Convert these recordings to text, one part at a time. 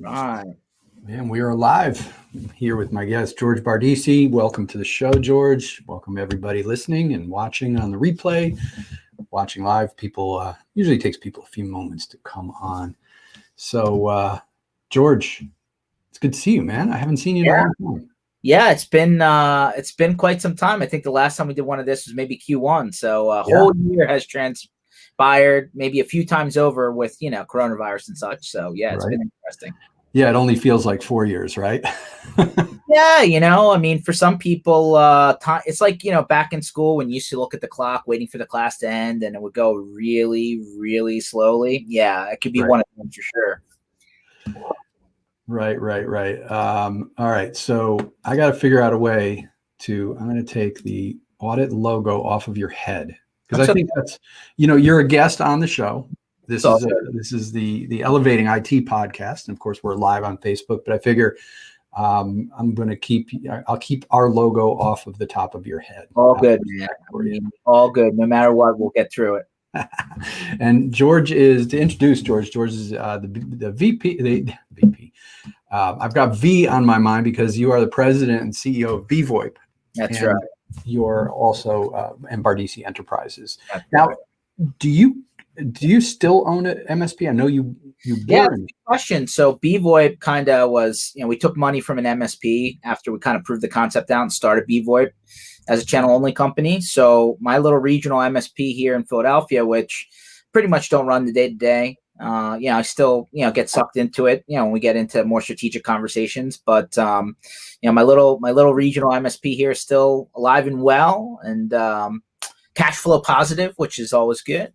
Right. And we are live here with my guest, George Bardissi. Welcome to the show, George. Welcome everybody listening and watching on the replay. Watching live, people usually takes people a few moments to come on. So, George, it's good to see you, man. I haven't seen you in a long time. Yeah, it's been quite some time. I think the last time we did one of this was maybe Q1. So a whole year has transpired, maybe a few times over with coronavirus and such. So yeah, it's been interesting. Yeah, it only feels like 4 years, right? Yeah, I mean, for some people, it's like, back in school when you used to look at the clock waiting for the class to end and it would go really, really slowly. Yeah, it could be one of them for sure. Right. All right. So I got to figure out a way I'm going to take the audit logo off of your head because I think that's, you're a guest on the show. This is the Elevating IT podcast. And of course, we're live on Facebook, but I figure I'll keep our logo off of the top of your head. All good, man. All good. No matter what, we'll get through it. And George is, to introduce George is the VP. I've got V on my mind because you are the president and CEO of bvoip. That's right. You're also in Bardissi Enterprises. Now, do you still own an MSP? I know you Yeah, good question. So bvoip kind of was, we took money from an MSP after we kind of proved the concept out and started bvoip as a channel only company. So my little regional MSP here in Philadelphia, which pretty much don't run the day to day. I still, get sucked into it, when we get into more strategic conversations, but, my little regional MSP here is still alive and well and, cash flow positive, which is always good.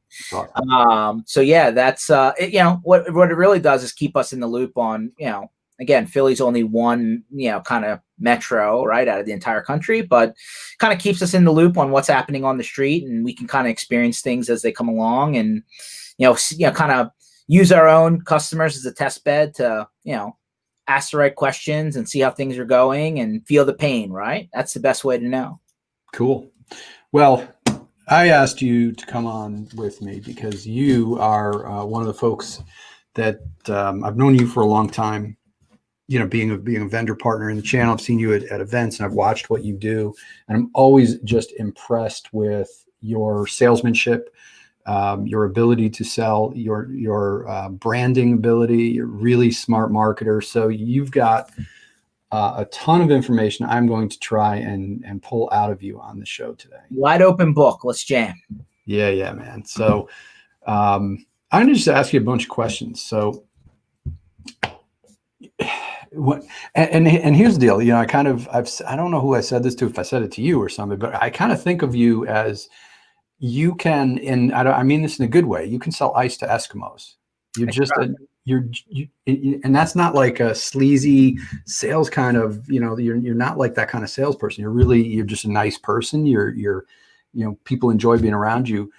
So yeah, that's, what it really does is keep us in the loop on, again, Philly's only one, kind of metro, right, out of the entire country, but kind of keeps us in the loop on what's happening on the street, and we can kind of experience things as they come along, and kind of use our own customers as a test bed to, ask the right questions and see how things are going and feel the pain, right? That's the best way to know. Cool. Well, I asked you to come on with me because you are one of the folks that I've known you for a long time. Being a vendor partner in the channel, I've seen you at events and I've watched what you do, and I'm always just impressed with your salesmanship, your ability to sell, your branding ability. You're a really smart marketer, so you've got a ton of information I'm going to try and pull out of you on the show today. Wide open book. Let's jam. Yeah, man. So I'm going to just ask you a bunch of questions. So. And here's the deal, I don't know who I said this to, if I said it to you or something, but I kind of think of you as you can, and I mean this in a good way, you can sell ice to Eskimos. You're just and that's not like a sleazy sales kind of, you're not like that kind of salesperson. You're just a nice person. You're people enjoy being around you.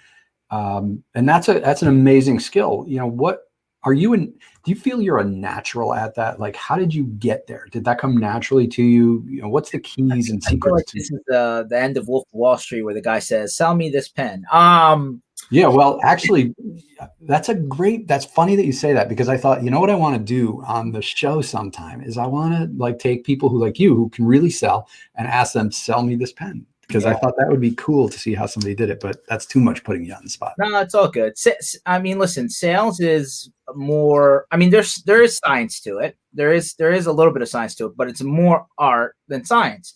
And that's an amazing skill. What are you in? Do you feel you're a natural at that? Like, how did you get there? Did that come naturally to you? What's the keys and secrets? Like this is the end of Wolf of Wall Street, where the guy says, "Sell me this pen." Yeah, well, actually, that's funny that you say that, because I thought, what I want to do on the show sometime is I want to take people who can really sell and ask them, sell me this pen. Because I thought that would be cool to see how somebody did it, but that's too much putting you on the spot. No, it's all good. I mean, listen, sales is more. I mean, there is science to it. There is a little bit of science to it, but it's more art than science.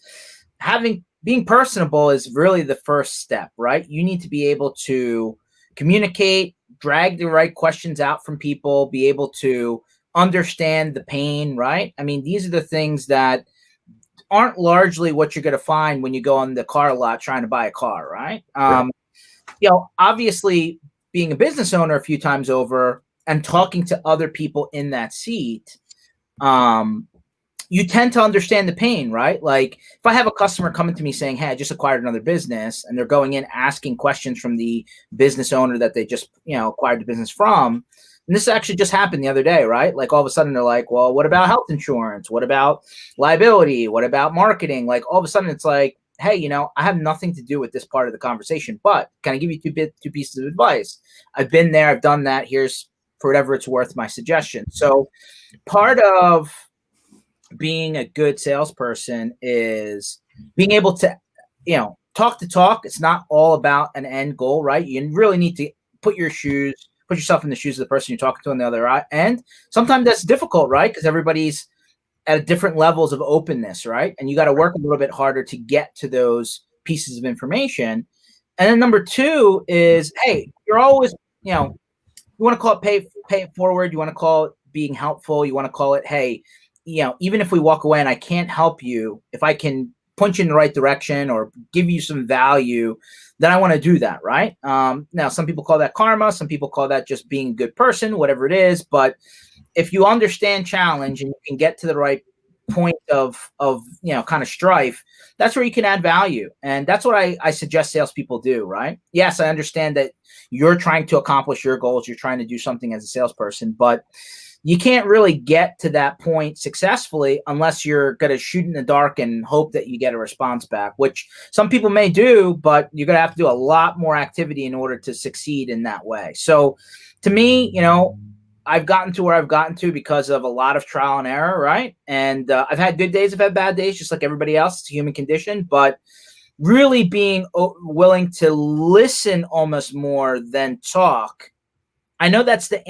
Being personable is really the first step, right? You need to be able to communicate, drag the right questions out from people, be able to understand the pain, right? I mean, these are the things that aren't largely what you're going to find when you go on the car lot trying to buy a car, right? Obviously being a business owner a few times over and talking to other people in that seat, you tend to understand the pain, right? Like if I have a customer coming to me saying, "Hey, I just acquired another business," and they're going in asking questions from the business owner that they just, acquired the business from. And this actually just happened the other day, right? Like all of a sudden they're like, "Well, what about health insurance? What about liability? What about marketing?" Like all of a sudden it's like, "Hey, I have nothing to do with this part of the conversation, but can I give you two pieces of advice? I've been there, I've done that. Here's for whatever it's worth, my suggestion. So part of being a good salesperson is being able to, talk the talk. It's not all about an end goal, right? You really need to put yourself in the shoes of the person you're talking to on the other end. Sometimes that's difficult, right? Because everybody's at different levels of openness, right? And you got to work a little bit harder to get to those pieces of information. And then number two is, hey, you're always, you want to call it pay it forward. You want to call it being helpful. You want to call it, hey, even if we walk away and I can't help you, if I can point you in the right direction or give you some value, then I want to do that, right? Now, some people call that karma. Some people call that just being a good person, whatever it is. But if you understand challenge and you can get to the right point of kind of strife, that's where you can add value. And that's what I suggest salespeople do, right? Yes, I understand that you're trying to accomplish your goals. You're trying to do something as a salesperson, but you can't really get to that point successfully unless you're going to shoot in the dark and hope that you get a response back, which some people may do, but you're going to have to do a lot more activity in order to succeed in that way. So to me, I've gotten to where I've gotten to because of a lot of trial and error, right? And I've had good days, I've had bad days, just like everybody else. It's a human condition, but really being willing to listen almost more than talk. I know that's the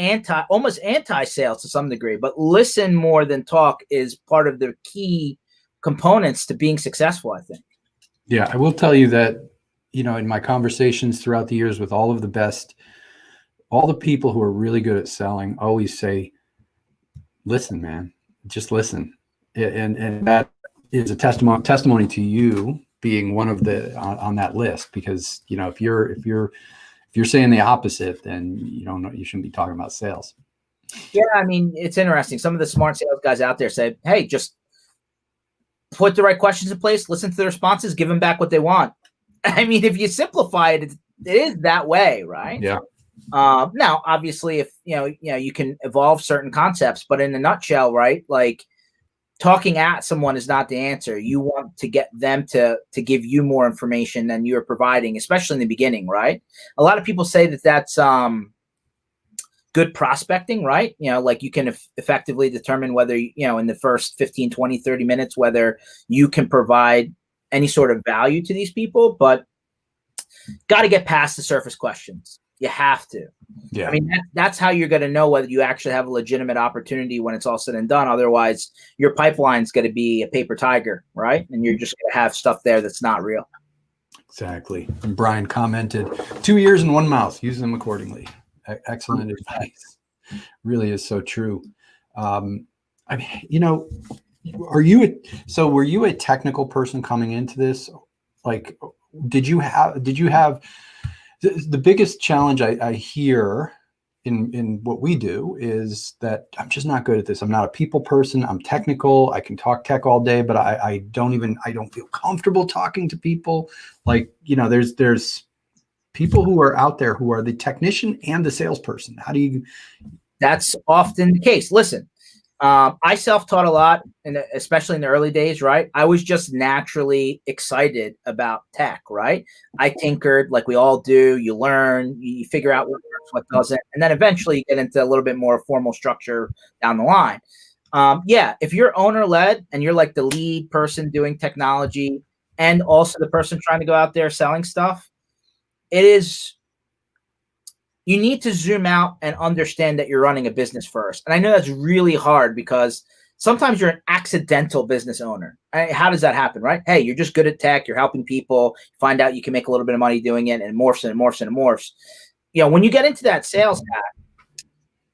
almost anti-sales to some degree, but listen more than talk is part of the key components to being successful, I think. Yeah, I will tell you that, in my conversations throughout the years with all of the best, all the people who are really good at selling always say, listen, man, just listen. And that is a testimony to you being one of the on that list, because, if you're saying the opposite, then you shouldn't be talking about sales. Yeah, I mean, it's interesting. Some of the smart sales guys out there say, hey, just put the right questions in place, listen to the responses, give them back what they want. I mean, if you simplify it, it is that way, right? Yeah. Now, obviously, if you can evolve certain concepts, but in a nutshell, right? Like talking at someone is not the answer. You want to get them to give you more information than you're providing, especially in the beginning, right? A lot of people say that that's good prospecting, right? Like you can effectively determine whether, in the first 15, 20, 30 minutes, whether you can provide any sort of value to these people, but got to get past the surface questions. You have to. Yeah. I mean, that's how you're going to know whether you actually have a legitimate opportunity when it's all said and done. Otherwise, your pipeline's going to be a paper tiger, right? And you're just going to have stuff there that's not real. Exactly. And Brian commented, 2 ears and 1 mouth, use them accordingly. Excellent advice. Really is so true. I mean, were you a technical person coming into this? Like, did you have the biggest challenge I hear in what we do is that I'm just not good at this. I'm not a people person. I'm technical. I can talk tech all day, but I don't feel comfortable talking to people. Like, there's people who are out there who are the technician and the salesperson. That's often the case. Listen, I self-taught a lot, especially in the early days, right? I was just naturally excited about tech, right? I tinkered like we all do. You learn, you figure out what works, what doesn't, and then eventually you get into a little bit more formal structure down the line. If you're owner-led and you're like the lead person doing technology and also the person trying to go out there selling stuff, you need to zoom out and understand that you're running a business first. And I know that's really hard because sometimes you're an accidental business owner. How does that happen, right? Hey, you're just good at tech. You're helping people. Find out you can make a little bit of money doing it, and it morphs and it morphs and it morphs. When you get into that sales hat,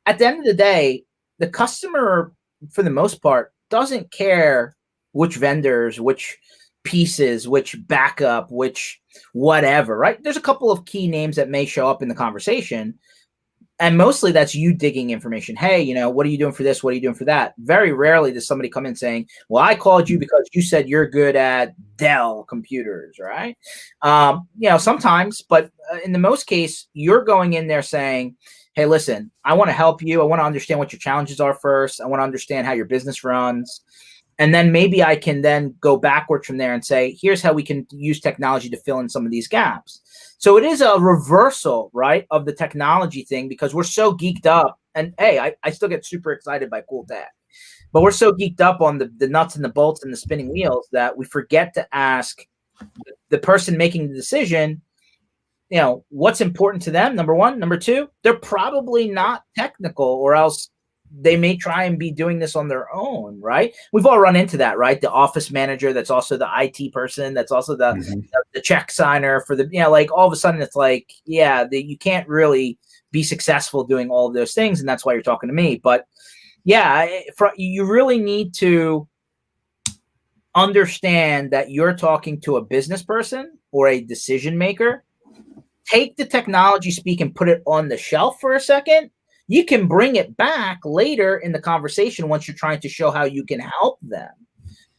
at the end of the day, the customer, for the most part, doesn't care which vendors, which pieces, which backup, which whatever, right? There's a couple of key names that may show up in the conversation, and mostly that's you digging information. Hey, what are you doing for this? What are you doing for that? Very rarely does somebody come in saying, well, I called you because you said you're good at Dell computers, right? Sometimes, but in the most case, you're going in there saying, hey, listen, I want to help you. I want to understand what your challenges are first. I want to understand how your business runs. And then maybe I can then go backwards from there and say, here's how we can use technology to fill in some of these gaps. So it is a reversal, right, of the technology thing, because we're so geeked up And hey, I still get super excited by cool tech. But we're so geeked up on the nuts and the bolts and the spinning wheels that we forget to ask the person making the decision, what's important to them, number one. Number two, they're probably not technical, or else they may try and be doing this on their own, right? We've all run into that, right? The office manager that's also the IT person, that's also the check signer for the, like all of a sudden it's like, you can't really be successful doing all of those things, and that's why you're talking to me. But you really need to understand that you're talking to a business person or a decision maker. Take the technology speak and put it on the shelf for a second. You can bring it back later in the conversation once you're trying to show how you can help them.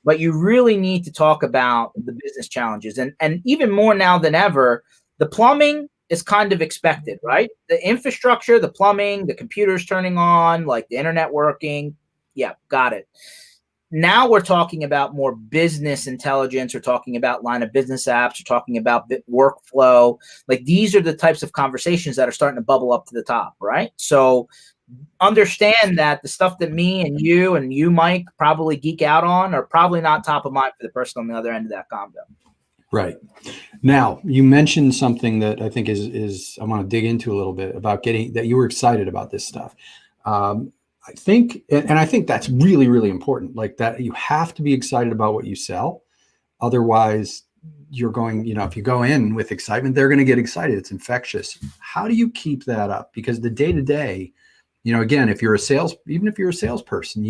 But you really need to talk about the business challenges. And even more now than ever, the plumbing is kind of expected, right? The infrastructure, the plumbing, the computers turning on, like the internet working. Yeah, got it. Now we're talking about more business intelligence. We're talking about line of business apps. We're talking about workflow. Like these are the types of conversations that are starting to bubble up to the top, right? So understand that the stuff that me and you, Mike, probably geek out on are probably not top of mind for the person on the other end of that convo. Right. Now, you mentioned something that I think is I want to dig into a little bit about that you were excited about this stuff. I think that's really, really important. Like that, you have to be excited about what you sell. Otherwise, you're going, if you go in with excitement, they're going to get excited. It's infectious. How do you keep that up? Because the day to day, again, even if you're a salesperson,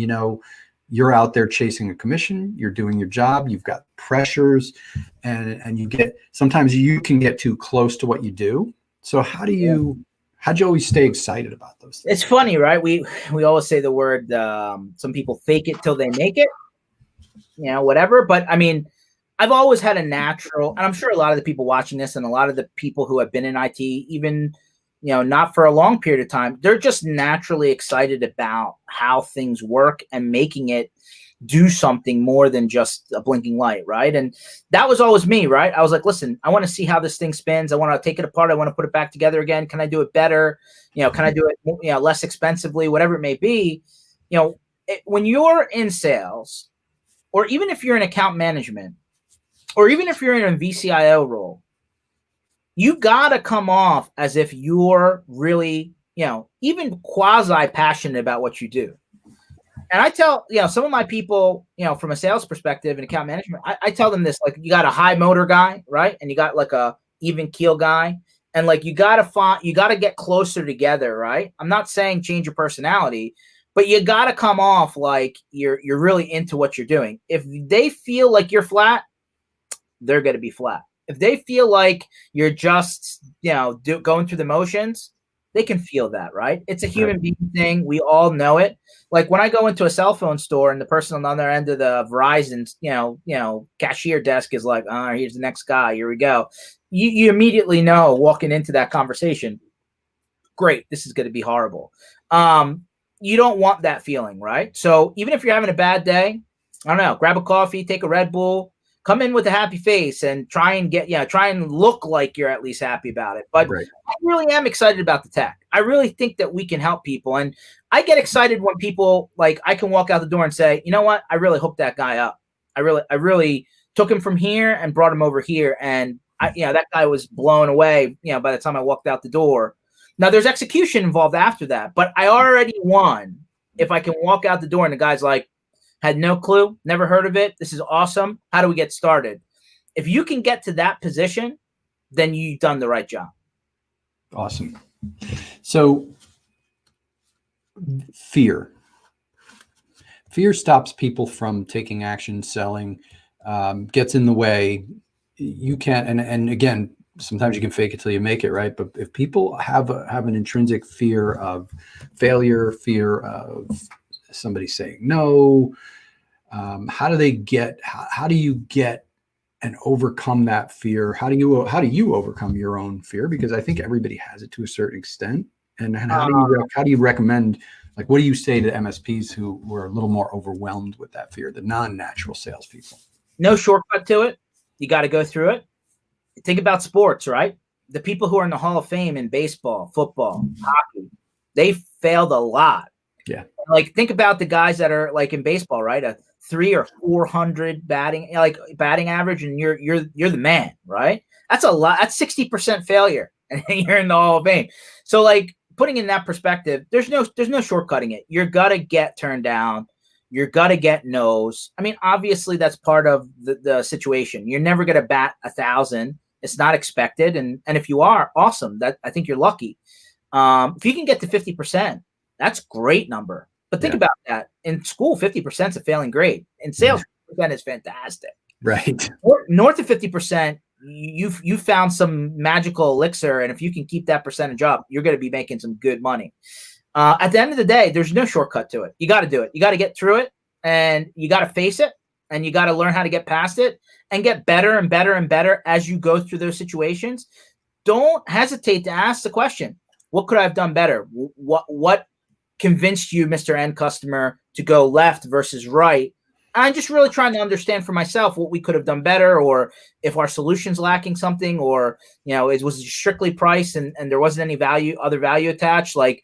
you're out there chasing a commission, you're doing your job, you've got pressures, and sometimes you can get too close to what you do. So how'd you always stay excited about those things? It's funny, right? We always say the word, some people fake it till they make it, whatever. But I mean, I've always had a natural, and I'm sure a lot of the people watching this and a lot of the people who have been in IT, even, not for a long period of time, they're just naturally excited about how things work and making it do something more than just a blinking light, right? And that was always me, right? I was like, listen, I want to see how this thing spins. I want to take it apart. I want to put it back together again. Can I do it better? Can I do it, less expensively, whatever it may be? When you're in sales, or even if you're in account management, or even if you're in a VCIO role, you got to come off as if you're really, even quasi passionate about what you do. And I tell, some of my people, from a sales perspective and account management, I tell them this, like, you got a high motor guy, right? And you got like a even keel guy. And like, you got to get closer together, right? I'm not saying change your personality, but you got to come off like you're really into what you're doing. If they feel like you're flat, they're going to be flat. If they feel like you're just, going through the motions, they can feel that, right? It's a human being thing. We all know it. Like when I go into a cell phone store and the person on the other end of the Verizon's, cashier desk is like, here's the next guy. Here we go. You immediately know walking into that conversation, great, this is going to be horrible. You don't want that feeling, right? So even if you're having a bad day, I don't know, grab a coffee, take a Red Bull, come in with a happy face and try and look like you're at least happy about it. But right. I really am excited about the tech. I really think that we can help people. And I get excited when people, like, I can walk out the door and say, you know what? I really hooked that guy up. I really took him from here and brought him over here. And that guy was blown away, by the time I walked out the door. Now there's execution involved after that, but I already won if I can walk out the door and the guy's like, had no clue, never heard of it. This is awesome. How do we get started? If you can get to that position, then you've done the right job. Awesome. So fear stops people from taking action, selling, gets in the way. You can't, and again, sometimes you can fake it till you make it, right? But if people have an intrinsic fear of failure, fear of somebody saying no, how do you get and overcome that fear? How do you overcome your own fear? Because I think everybody has it to a certain extent. And how do you recommend, like, what do you say to MSPs who were a little more overwhelmed with that fear, the non-natural salespeople? No shortcut to it. You got to go through it. Think about sports, right? The people who are in the Hall of Fame in baseball, football, hockey, they failed a lot. Yeah. Like, think about the guys that are like in baseball, right? A 300 or 400 batting average, and you're the man, right? That's a lot. That's 60% failure, and you're in the Hall of Fame. So, like, putting in that perspective, there's no shortcutting it. You're gonna get turned down. You're gonna get no's. I mean, obviously that's part of the situation. You're never gonna bat 1,000. It's not expected, and if you are, awesome. That, I think you're lucky. If you can get to 50%, that's a great number. But think about that. In school, 50% is a failing grade. In sales, 50% is fantastic. Right. North of 50%, you found some magical elixir, and if you can keep that percentage up, you're going to be making some good money. At the end of the day, there's no shortcut to it. You got to do it. You got to get through it, and you got to face it, and you got to learn how to get past it and get better and better and better as you go through those situations. Don't hesitate to ask the question, what could I have done better? What convinced you, Mr. End Customer, to go left versus right? I'm just really trying to understand for myself what we could have done better, or if our solution's lacking something, or, was it strictly price and there wasn't any other value attached. Like,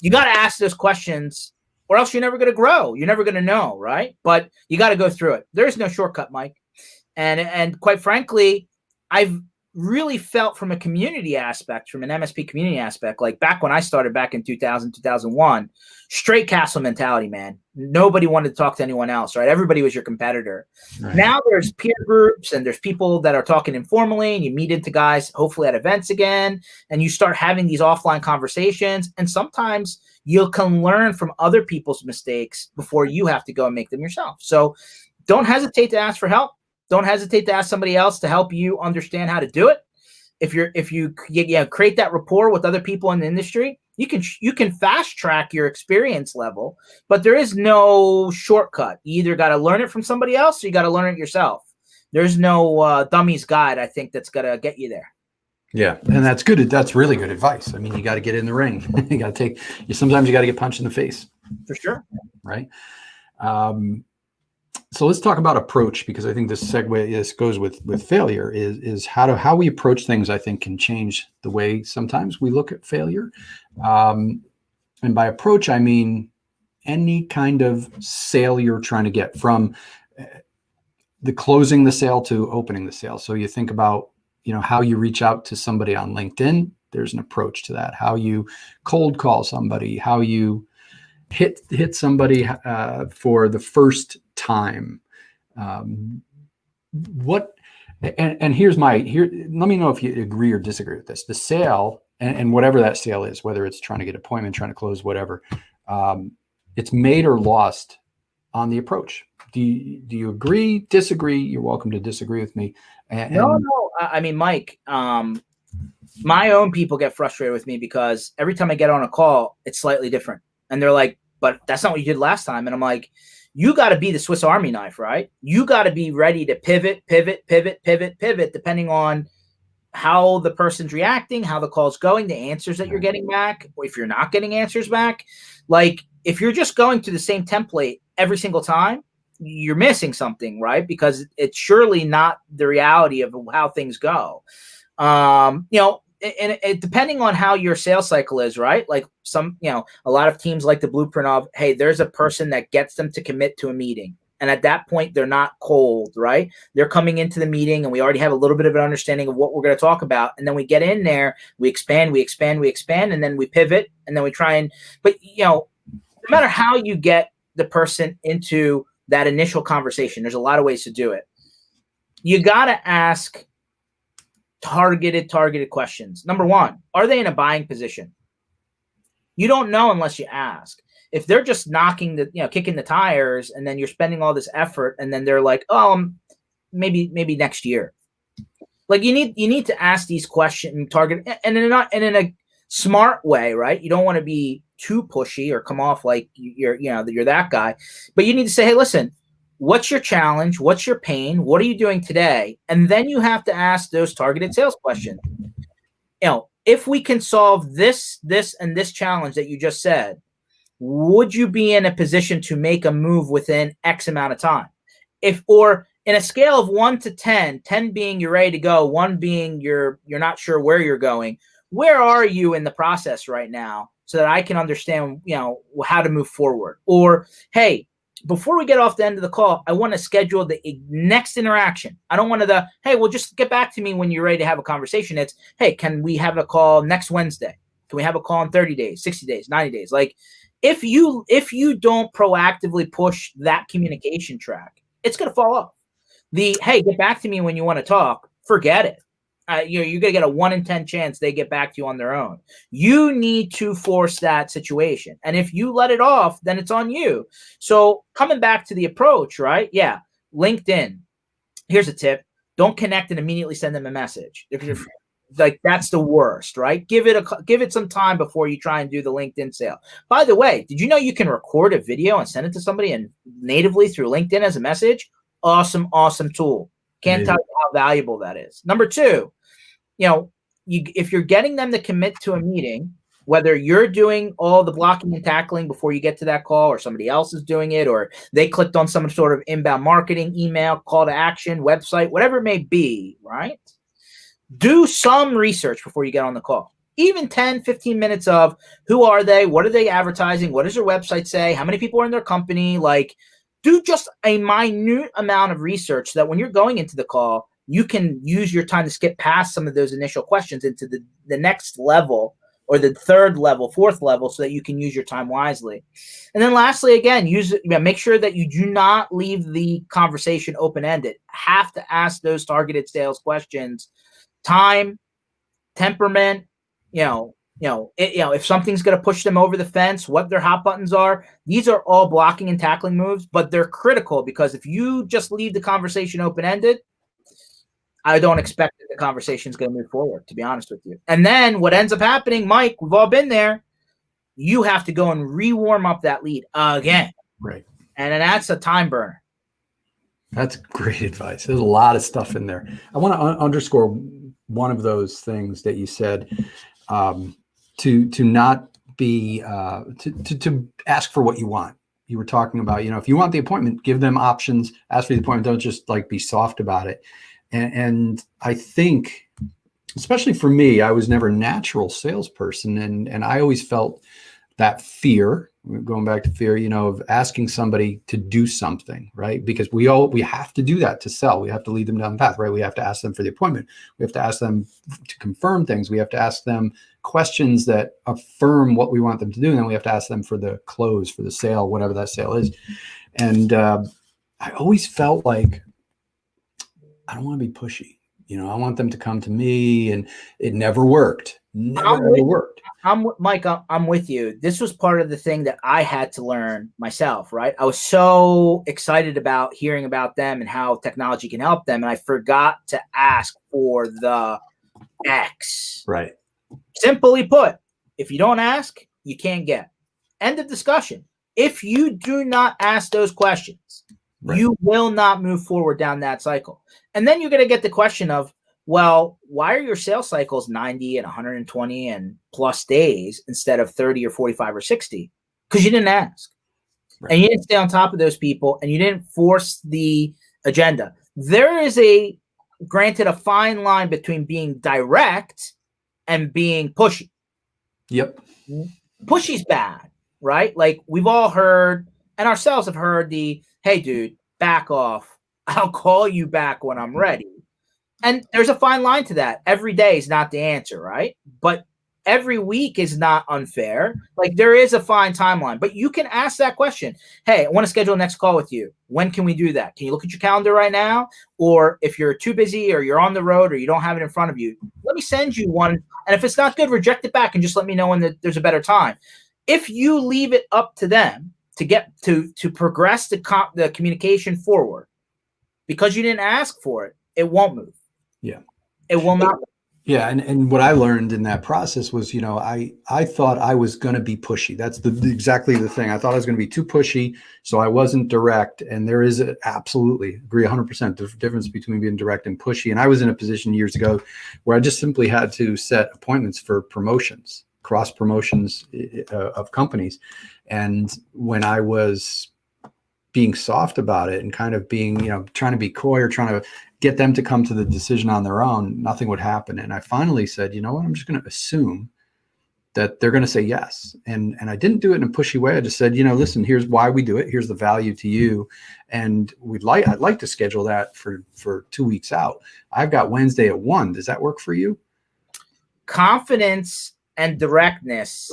you got to ask those questions, or else you're never going to grow. You're never going to know, right? But you got to go through it. There's no shortcut, Mike. And quite frankly, I've really felt from a community aspect, from an MSP community aspect, like back when I started back in 2000, 2001, straight castle mentality, man. Nobody wanted to talk to anyone else, right? Everybody was your competitor. Right. Now there's peer groups, and there's people that are talking informally, and you meet into guys, hopefully at events again, and you start having these offline conversations. And sometimes you can learn from other people's mistakes before you have to go and make them yourself. So don't hesitate to ask for help. Don't hesitate to ask somebody else to help you understand how to do it. If you create that rapport with other people in the industry, you can fast track your experience level, but there is no shortcut. You either got to learn it from somebody else, or you got to learn it yourself. There's no dummy's guide, I think, that's gonna get you there. Yeah, and that's good. That's really good advice. I mean, you got to get in the ring. Sometimes you got to get punched in the face. For sure. Right. So let's talk about approach, because I think this goes with failure is how we approach things. I think can change the way sometimes we look at failure. And by approach, I mean any kind of sale you're trying to get, from the closing the sale to opening the sale. So you think about, how you reach out to somebody on LinkedIn. There's an approach to that. How you cold call somebody, how you hit somebody for the first time. And here's let me know if you agree or disagree with this. The sale, and whatever that sale is, whether it's trying to get an appointment, trying to close, whatever, it's made or lost on the approach. Do you agree, disagree? You're welcome to disagree with me. No. I mean, Mike, my own people get frustrated with me because every time I get on a call, it's slightly different. And they're like, but that's not what you did last time. And I'm like, you got to be the Swiss Army knife, right? You got to be ready to pivot, depending on how the person's reacting, how the call's going, the answers that you're getting back, or if you're not getting answers back. Like, if you're just going to the same template every single time, you're missing something, right? Because it's surely not the reality of how things go. And depending on how your sales cycle is, right? Like a lot of teams like the blueprint of, hey, there's a person that gets them to commit to a meeting. And at that point, they're not cold, right? They're coming into the meeting, and we already have a little bit of an understanding of what we're going to talk about. And then we get in there, we expand, and then we pivot, and then we try and, but no matter how you get the person into that initial conversation, there's a lot of ways to do it. You got to ask targeted questions. Number one, are they in a buying position? You don't know unless you ask. If they're just kicking the tires, and then you're spending all this effort, and then they're like, maybe next year. Like, you need to ask these questions and target, and in a smart way, right? You don't want to be too pushy or come off like you're that guy, but you need to say, hey, listen, what's your challenge? What's your pain? What are you doing today? And then you have to ask those targeted sales questions. If we can solve this, and this challenge that you just said, would you be in a position to make a move within X amount of time? Or in a scale of 1 to 10, 10 being you're ready to go, 1 being you're not sure where you're going, where are you in the process right now? so that I can understand, how to move forward. Or, hey, before we get off the end of the call, I want to schedule the next interaction. I don't want hey, well, just get back to me when you're ready to have a conversation. It's, hey, can we have a call next Wednesday? Can we have a call in 30 days, 60 days, 90 days? Like, if you don't proactively push that communication track, it's going to fall off. Hey, get back to me when you want to talk, forget it. You're going to get a 1 in 10 chance they get back to you on their own. You need to force that situation. And if you let it off, then it's on you. So coming back to the approach, right? Yeah. LinkedIn. Here's a tip. Don't connect and immediately send them a message. Like, that's the worst, right? Give it some time before you try and do the LinkedIn sale. By the way, did you know you can record a video and send it to somebody and natively through LinkedIn as a message? Awesome tool. Can't tell you how valuable that is. Number 2, if you're getting them to commit to a meeting, whether you're doing all the blocking and tackling before you get to that call, or somebody else is doing it, or they clicked on some sort of inbound marketing, email, call to action, website, whatever it may be, right? Do some research before you get on the call. Even 10, 15 minutes of who are they? What are they advertising? What does their website say? How many people are in their company? Like, do just a minute amount of research so that when you're going into the call, you can use your time to skip past some of those initial questions into the next level, or the third level, fourth level, so that you can use your time wisely. And then lastly, again, make sure that you do not leave the conversation open-ended. Have to ask those targeted sales questions. Time, temperament, if something's going to push them over the fence, what their hot buttons are. These are all blocking and tackling moves, but they're critical, because if you just leave the conversation open-ended, I don't expect that the conversation is going to move forward, to be honest with you. And then what ends up happening, Mike, we've all been there. You have to go and re-warm up that lead again. Right. And then that's a time burner. That's great advice. There's a lot of stuff in there. I want to underscore one of those things that you said, to not be, to ask for what you want. You were talking about, if you want the appointment, give them options, ask for the appointment. Don't just be soft about it. And I think, especially for me, I was never a natural salesperson. And I always felt that fear, going back to fear, of asking somebody to do something, right? Because we have to do that to sell. We have to lead them down the path, right? We have to ask them for the appointment. We have to ask them to confirm things. We have to ask them questions that affirm what we want them to do. And then we have to ask them for the close, for the sale, whatever that sale is. And I always felt like, I don't want to be pushy. I want them to come to me, and it never worked. Never worked. Mike, I'm with you. This was part of the thing that I had to learn myself, right? I was so excited about hearing about them and how technology can help them, and I forgot to ask for the X. Right. Simply put, if you don't ask, you can't get. End of discussion. If you do not ask those questions, right, you will not move forward down that cycle. And then you're going to get the question of, well, why are your sales cycles 90 and 120 and plus days instead of 30 or 45 or 60? Because you didn't ask. Right. And you didn't stay on top of those people, and you didn't force the agenda. There is granted a fine line between being direct and being pushy. Yep. Pushy's bad, right? Like, we've all heard, and ourselves have heard hey, dude, back off. I'll call you back when I'm ready. And there's a fine line to that. Every day is not the answer, right? But every week is not unfair. Like, there is a fine timeline, but you can ask that question. Hey, I want to schedule a next call with you. When can we do that? Can you look at your calendar right now? Or if you're too busy, or you're on the road, or you don't have it in front of you, let me send you one. And if it's not good, reject it back and just let me know when there's a better time. If you leave it up to them to get to progress the communication forward, because you didn't ask for it, it won't move. Yeah. It will not. Yeah. And what I learned in that process was, I thought I was going to be pushy. That's exactly the thing. I thought I was going to be too pushy, so I wasn't direct. And there is absolutely agree 100% the difference between being direct and pushy. And I was in a position years ago where I just simply had to set appointments for promotions, cross promotions of companies. And when I was being soft about it and kind of being, trying to be coy or trying to get them to come to the decision on their own, nothing would happen. And I finally said, you know what, I'm just going to assume that they're going to say yes. And I didn't do it in a pushy way. I just said, listen, here's why we do it. Here's the value to you. And I'd like to schedule that for 2 weeks out. I've got Wednesday at 1. Does that work for you? Confidence and directness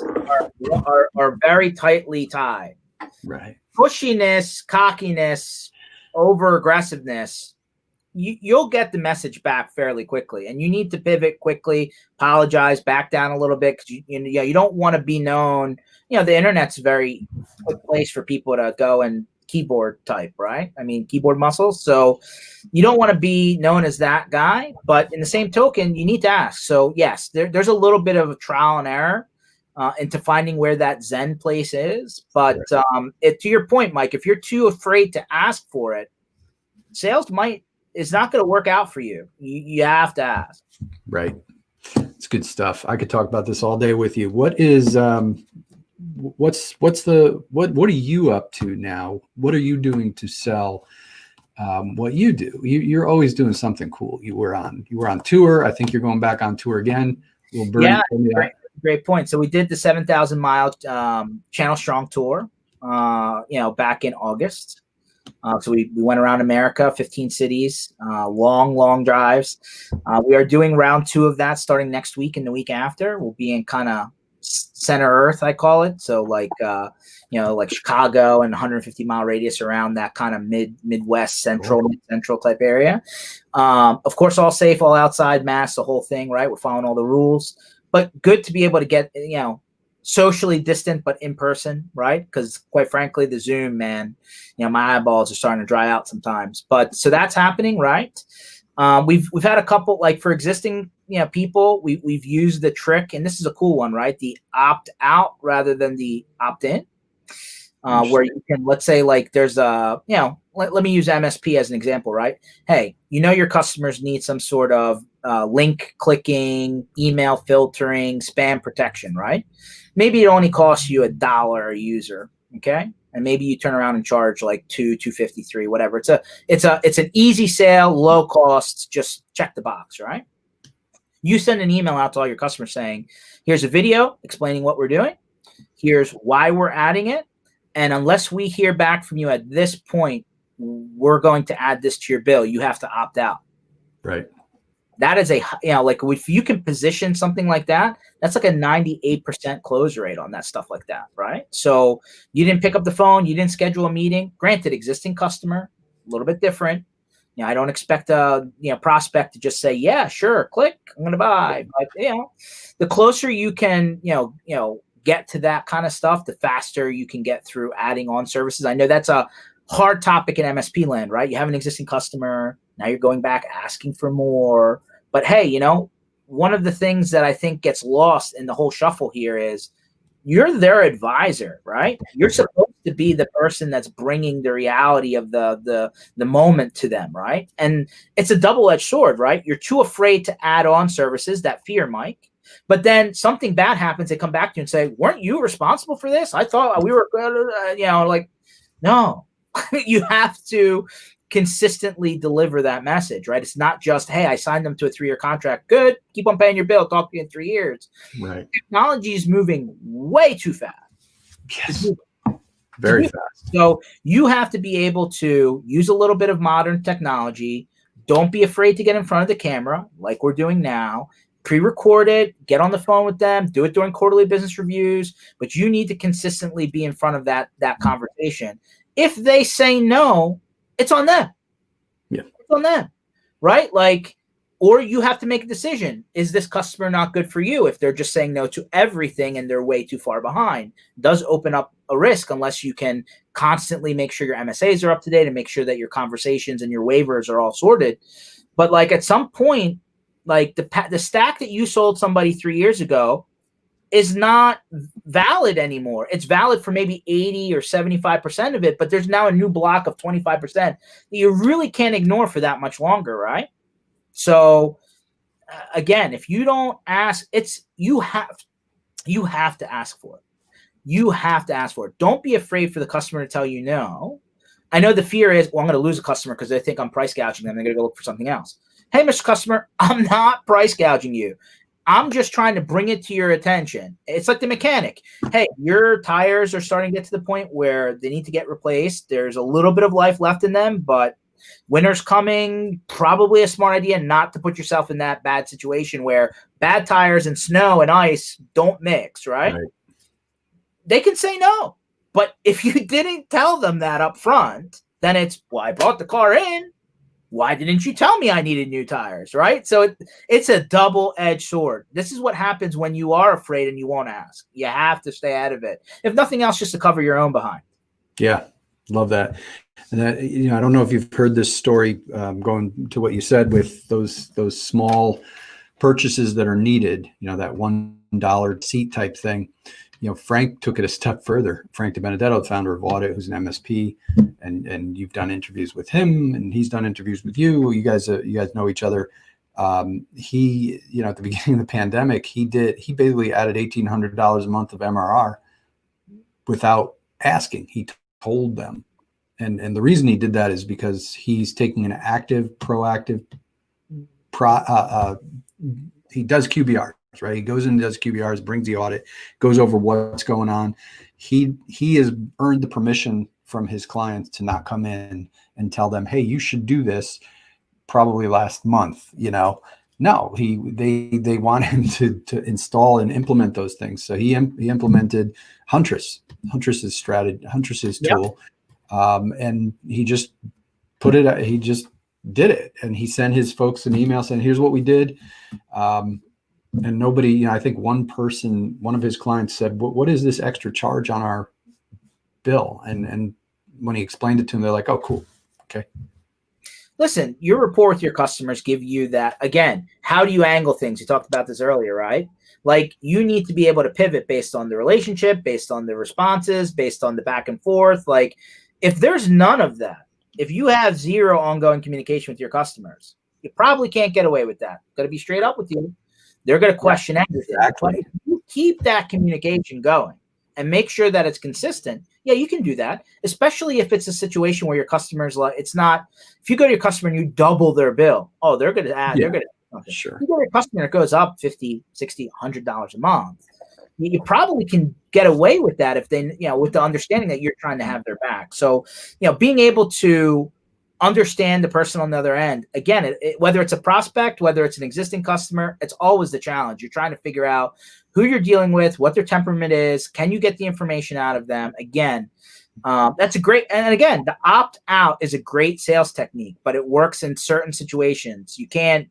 are very tightly tied. Right. Pushiness, cockiness, over aggressiveness, you'll get the message back fairly quickly, and you need to pivot quickly, apologize, back down a little bit, because you don't want to be known. The internet's a very good place for people to go and keyboard type, right? I mean, keyboard muscles. So you don't want to be known as that guy, but in the same token, you need to ask. So yes, there's a little bit of a trial and error into finding where that Zen place is. But to your point, Mike, if you're too afraid to ask for it, sales is not going to work out for you. You have to ask. Right. It's good stuff. I could talk about this all day with you. What is what are you up to now? What are you doing to sell what you do? You're always doing something cool. You were on tour. I think you're going back on tour again. Yeah, great point. So we did the 7,000 mile Channel Strong tour, back in August. So we went around America, 15 cities, long drives. We are doing round 2 of that starting next week and the week after. We'll be in kind of center earth, I call it. So like Chicago and 150-mile radius around that kind of Midwest, central type area. Of course, all safe, all outside, masks, the whole thing, right? We're following all the rules, but good to be able to get, socially distant, but in person, right? Because quite frankly, the Zoom, man, my eyeballs are starting to dry out sometimes. But so that's happening, right? We've had a couple, like for existing people, we've used the trick, and this is a cool one, right? The opt out rather than the opt in, where you can, let's say, like there's a let me use MSP as an example, right? Hey, your customers need some sort of link clicking, email filtering, spam protection, right? Maybe it only costs you $1 a user, okay? And maybe you turn around and charge like $2.53, whatever. It's an easy sale, low cost, just check the box, right? You send an email out to all your customers saying, here's a video explaining what we're doing. Here's why we're adding it. And unless we hear back from you at this point, we're going to add this to your bill. You have to opt out. Right. That is like if you can position something like that, that's like a 98% close rate on that stuff like that, right? So you didn't pick up the phone, you didn't schedule a meeting. Granted, existing customer, a little bit different. I don't expect a prospect to just say, yeah, sure, click, I'm going to buy. But the closer you can, get to that kind of stuff, the faster you can get through adding on services. I know that's a hard topic in MSP land, right? You have an existing customer. Now you're going back asking for more. But hey, one of the things that I think gets lost in the whole shuffle here is you're their advisor, right? You're supposed to be the person that's bringing the reality of the moment to them, right? And it's a double-edged sword, right? You're too afraid to add on services, that fear, Mike. But then something bad happens, they come back to you and say, weren't you responsible for this? I thought we were, like, no. You have to consistently deliver that message, right? It's not just, hey, I signed them to a 3-year contract. Good. Keep on paying your bill. Talk to you in 3 years. Right. Technology is moving way too fast. Yes. Very fast. So you have to be able to use a little bit of modern technology. Don't be afraid to get in front of the camera like we're doing now. Pre-record it, get on the phone with them, do it during quarterly business reviews, but you need to consistently be in front of that conversation. If they say no, it's on them. Yeah. It's on them, right? Like, or you have to make a decision. Is this customer not good for you? If they're just saying no to everything and they're way too far behind, it does open up a risk unless you can constantly make sure your MSAs are up to date and make sure that your conversations and your waivers are all sorted. But like at some point, like the stack that you sold somebody 3 years ago is not valid anymore. It's valid for maybe 80 or 75% of it, but there's now a new block of 25% that you really can't ignore for that much longer, right? So again, if you don't ask, you have to ask for it. You have to ask for it. Don't be afraid for the customer to tell you no. I know the fear is, well, I'm going to lose a customer because they think I'm price gouging them. They're going to go look for something else. Hey, Mr. Customer, I'm not price gouging you. I'm just trying to bring it to your attention. It's like the mechanic. Hey, your tires are starting to get to the point where they need to get replaced. There's a little bit of life left in them, but winter's coming. Probably a smart idea not to put yourself in that bad situation where bad tires and snow and ice don't mix, right? They can say no. But if you didn't tell them that up front, then it's, well, I brought the car in. Why didn't you tell me I needed new tires, right? So it's a double-edged sword. This is what happens when you are afraid and you won't ask. You have to stay out of it. If nothing else, just to cover your own behind. Yeah, love that. And that, I don't know if you've heard this story, going to what you said with those small purchases that are needed, that $1 seat type thing. Frank took it a step further. Frank Benedetto, the founder of Audit, who's an MSP, and you've done interviews with him, and he's done interviews with you. You guys know each other. He, at the beginning of the pandemic, he basically added $1,800 a month of MRR without asking. He told them, and the reason he did that is because he's taking an active, proactive. He does QBR. Right, he goes in and does QBRs, brings the audit, goes over what's going on. He has earned the permission from his clients to not come in and tell them, hey, you should do this probably last month. No, they want him to install and implement those things. So he implemented Huntress's strategy, Huntress's tool, and he just he just did it, and he sent his folks an email saying, here's what we did. And nobody, I think one of his clients said, what is this extra charge on our bill? And when he explained it to them, they're like, oh, cool. Okay. Listen, your rapport with your customers give you that. Again, how do you angle things? You talked about this earlier, right? Like, you need to be able to pivot based on the relationship, based on the responses, based on the back and forth. Like, if there's none of that, if you have zero ongoing communication with your customers, you probably can't get away with that. Got to be straight up with you. They're going to question everything. Exactly. But if you keep that communication going and make sure that it's consistent, yeah, you can do that, especially if it's a situation where your customers, it's not, if you go to your customer and you double their bill, oh, they're going to add, they're going to, sure. If you go to your customer that goes up $50, $60, $100 a month, you probably can get away with that if they, with the understanding that you're trying to have their back. So, being able to understand the person on the other end, again, whether it's a prospect, whether it's an existing customer, it's always the challenge. You're trying to figure out who you're dealing with, what their temperament is. Can you get the information out of them? Again, that's a great, and again, the opt out is a great sales technique, but it works in certain situations. You can't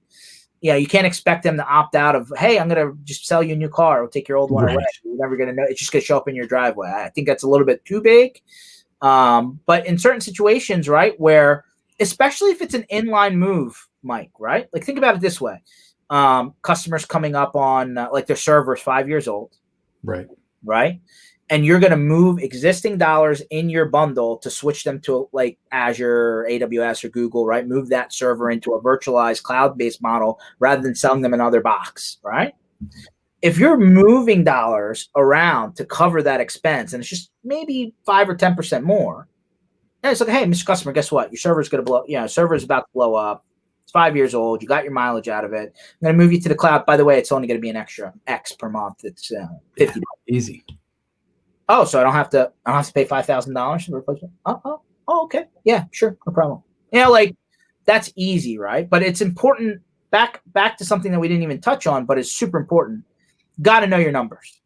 expect them to opt out of, hey, I'm going to just sell you a new car. We'll take your old one away. You're never going to know. It's just going to show up in your driveway. I think that's a little bit too big. But in certain situations, right, where, especially if it's an inline move, Mike, right? Like, think about it this way. Customers coming up on like their server's 5 years old. Right. And you're going to move existing dollars in your bundle to switch them to like Azure, AWS, or Google, right? Move that server into a virtualized cloud-based model rather than selling them another box, right? If you're moving dollars around to cover that expense and it's just maybe 5 or 10% more, and it's like, hey, Mr. Customer, guess what? Your server's going to blow. Server's about to blow up. It's 5 years old. You got your mileage out of it. I'm going to move you to the cloud. By the way, it's only going to be an extra X per month. It's $50. Easy. Oh, so I don't have to pay $5,000 for replacement. Oh, okay. Yeah, sure, no problem. Like, that's easy, right? But it's important. Back to something that we didn't even touch on, but it's super important. Got to know your numbers,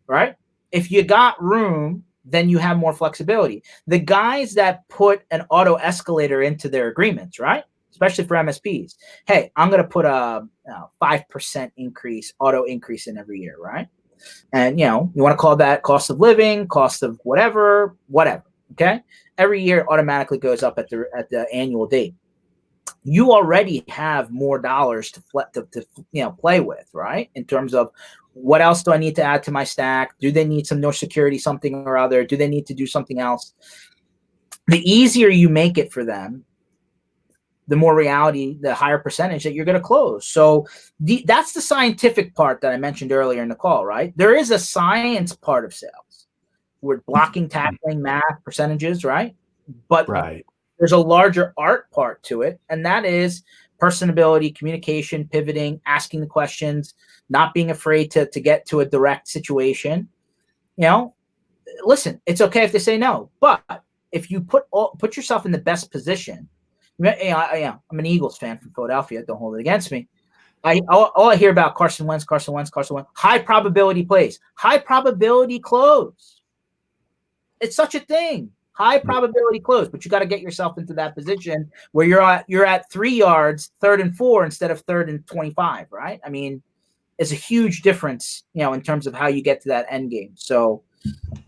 right? If you got room, then you have more flexibility. The guys that put an auto escalator into their agreements, right? Especially for MSPs. Hey, I'm going to put a 5% increase, auto increase in every year, right? And, you want to call that cost of living, cost of whatever, okay? Every year automatically goes up at the annual date. You already have more dollars to play with, right? In terms of, what else do I need to add to my stack? Do they need some more security, something or other? Do they need to do something else? The easier you make it for them, the more reality, the higher percentage that you're going to close. So that's the scientific part that I mentioned earlier in the call, right? There is a science part of sales. We're blocking, tackling, math, percentages, right? But there's a larger art part to it, and that is personability, communication, pivoting, asking the questions, not being afraid to get to a direct situation. Listen, it's okay if they say no, but if you put yourself in the best position, I'm an Eagles fan from Philadelphia. Don't hold it against me. All I hear about Carson Wentz, high probability plays, high probability close. It's such a thing. High probability close, but you got to get yourself into that position where you're at 3 yards, 3rd and 4 instead of 3rd and 25, right? I mean, it's a huge difference, in terms of how you get to that end game. So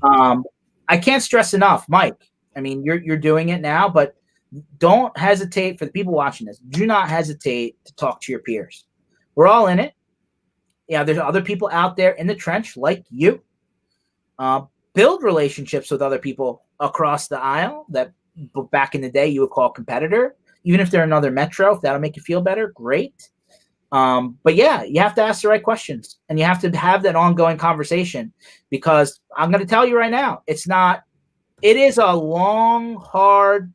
I can't stress enough, Mike. I mean, you're doing it now, but don't hesitate. For the people watching this, do not hesitate to talk to your peers. We're all in it. There's other people out there in the trench like you. Build relationships with other people across the aisle that back in the day you would call competitor, even if they're another metro. If that'll make you feel better, great. But yeah, you have to ask the right questions and you have to have that ongoing conversation, because I'm going to tell you right now, it is a long, hard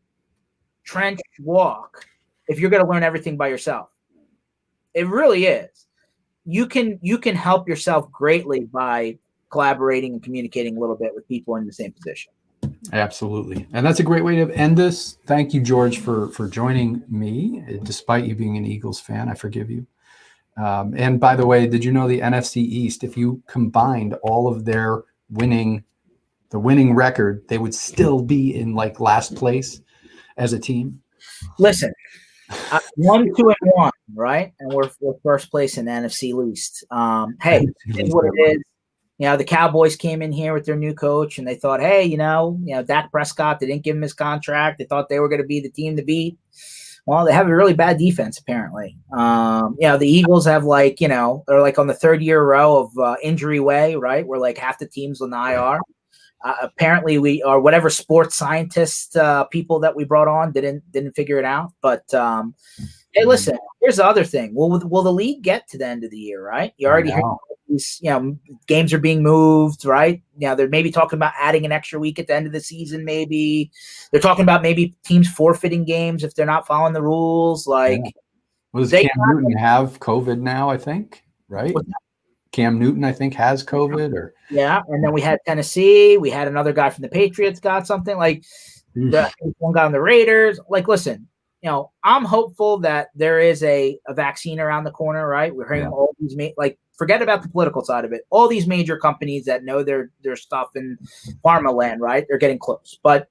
trench walk if you're going to learn everything by yourself. It really is. You can help yourself greatly by collaborating and communicating a little bit with people in the same position. Absolutely. And that's a great way to end this. Thank you, George, for joining me. Despite you being an Eagles fan, I forgive you. And by the way, did you know the NFC East, if you combined all of their winning record, they would still be in like last place as a team? Listen, 1, 2, and 1, right? And we're first place in the NFC East. Hey, it is what it is. The Cowboys came in here with their new coach and they thought, hey, Dak Prescott, they didn't give him his contract. They thought they were going to be the team to beat. Well, they have a really bad defense, apparently. The Eagles have they're like on the 3rd year row of injury way, right? Where like half the team's on the IR. Apparently we are whatever sports scientist people that we brought on didn't figure it out. But hey, listen, here's the other thing. Will the league get to the end of the year, right? You already heard these, games are being moved, right? They're maybe talking about adding an extra week at the end of the season. Maybe they're talking about maybe teams forfeiting games if they're not following the rules. Does Cam Newton have COVID now? I think, right? Cam Newton, I think, has COVID. And then we had Tennessee. We had another guy from the Patriots got something. One guy on the Raiders. Listen, I'm hopeful that there is a vaccine around the corner, right? We're hearing all these forget about the political side of it. All these major companies that know their stuff in pharma land, right? They're getting close. But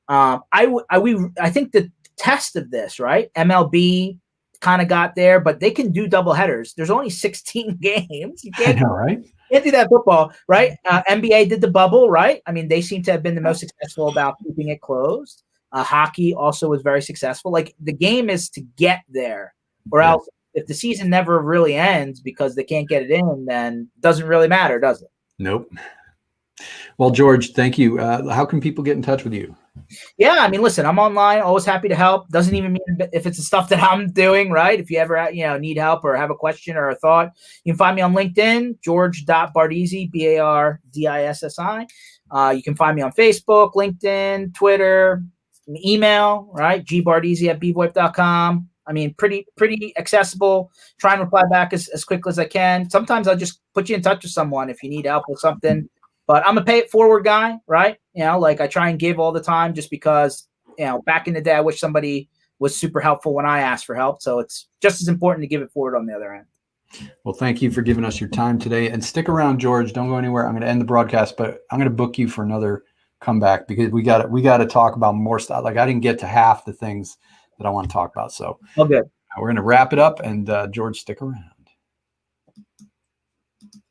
I think the test of this, right? MLB kind of got there, but they can do double headers. There's only 16 games. You can't, right? Can't do that football, right? NBA did the bubble, right? I mean, they seem to have been the most successful about keeping it closed. Hockey also was very successful. The game is to get there, or else if the season never really ends because they can't get it in, then it doesn't really matter, does it? Nope. Well, George, thank you. How can people get in touch with you? Yeah, I mean, listen, I'm online, always happy to help. Doesn't even mean if it's the stuff that I'm doing, right? If you ever, need help or have a question or a thought, you can find me on LinkedIn, George.Bardissi, Bardissi. You can find me on Facebook, LinkedIn, Twitter, email, right? gbardissi@bvoip.com. I mean, pretty accessible. Try and reply back as quickly as I can. Sometimes I'll just put you in touch with someone if you need help with something. But I'm a pay it forward guy, right? I try and give all the time just because, back in the day, I wish somebody was super helpful when I asked for help. So it's just as important to give it forward on the other end. Well, thank you for giving us your time today. And stick around, George. Don't go anywhere. I'm going to end the broadcast, but I'm going to book you for another comeback because we got to talk about more stuff. I didn't get to half the things that I want to talk about. So good. We're going to wrap it up, and George, stick around.